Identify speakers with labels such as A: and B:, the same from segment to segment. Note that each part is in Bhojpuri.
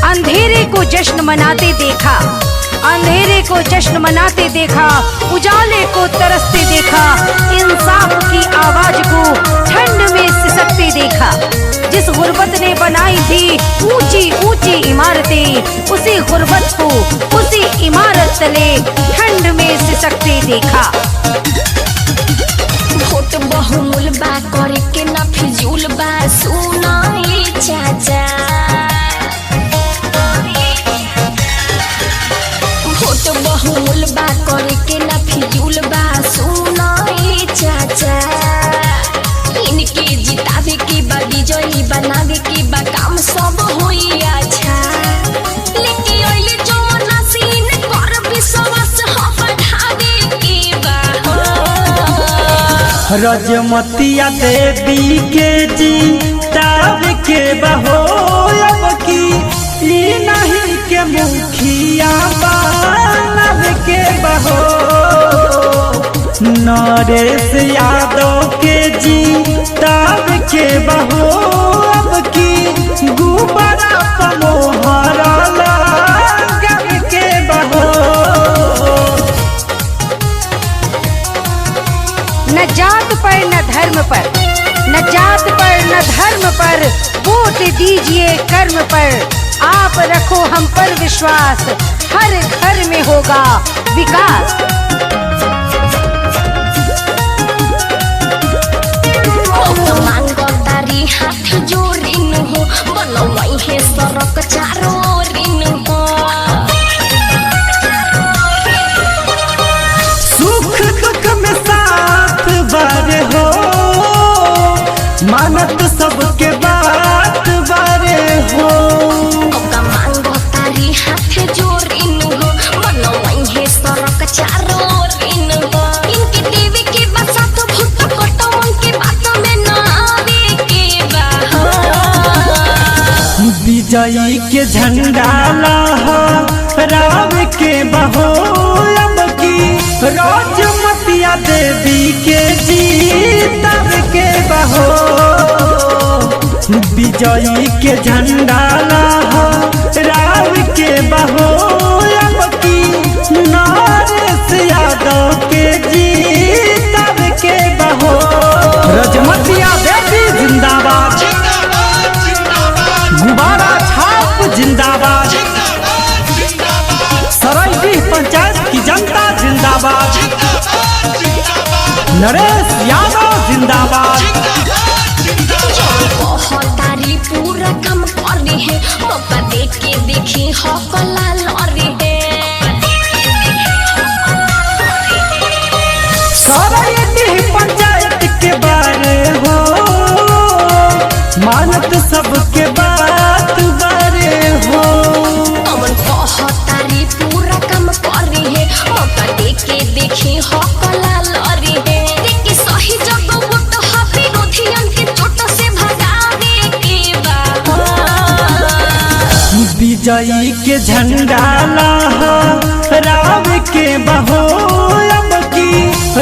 A: अंधेरे को जश्न मनाते देखा, अंधेरे को जश्न मनाते देखा, उजाले को तरसते देखा, इंसाफ की आवाज को ठंड में सिसकते देखा। जिस गुर्बत ने बनाई थी ऊंची ऊंची इमारतें, उसी गुर्बत को उसी इमारत तले ठंड में सिसकते देखा।
B: वोट बहुमूल बा करे के ना फिजूल बा, सुना ये चाचा। वोट बहुमूल बा करे के ना फिजूल बा, सुना ये चाचा। इनके जितावे के बा, विजयी बनावे के बा, काम सब होई अच्छा। लेके आइले जमाना सीन कर विश्वास हो बढ़ावे के बा।
C: रजमतिया देवी के जीताव के बहो, अब की ई नहीं के मुखिया बनव के बहो। नरेश यादव के जीताव के बहो, अब की गुब्बारा पमोहर लगव के बहो।
A: न जात पर न धर्म पर, न जात पर न धर्म पर, वोट दीजिए कर्म पर। आप रखो हम पर विश्वास, हर घर में होगा विकास।
B: मांगो तारी हाथ जोड़िन हो, बनवाई है सड़क चारों ओरिन हो।
C: सुख दुख में साथ बारे हो, मानत सबके बात बारे हो।
B: मांगो तारी हाथ जोड़िन हो, बनवाई है सड़क चारों ओरिन हो। इनके देवी के बसा तो भूत कटवन के बात में ना आवे के बा।
C: विजयी के झंडा लहराव के बहो, अब की राजमतिया देवी के जीतव के बहो। विजयी के झंडा लहराव के बहो, अब की नरेश यादव के जीतव के बहो। रजमतिया देवी जिंदाबाद, गुब्बारा छाप जिंदाबाद, सरायडीह पंचायत की जनता जिंदाबाद, नरेश यादव जिंदाबाद।
B: बहुत तारी पूरा काम कर रही है, मौका देख के देखी हो कला लड़ी है।
C: सरायडीह पंचायत के बारे हो, मानत सबके बात बारे हो।
B: अमन बहुत तारी पूरा काम कर रही है, मौका देख के देखी हो कला लड़ी है। देखी सही जगह वोट हा, विरोधियन के चोट से भगावे के बा।
C: विजयी के झंडा लहराव के बहो, अब की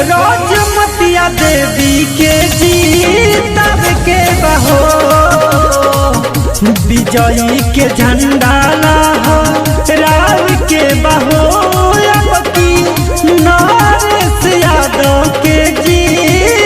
C: राजमतिया देवी के जीतव के बहो। विजयी के झंडा लहराव के बहो, अब की नरेश यादव के जीतव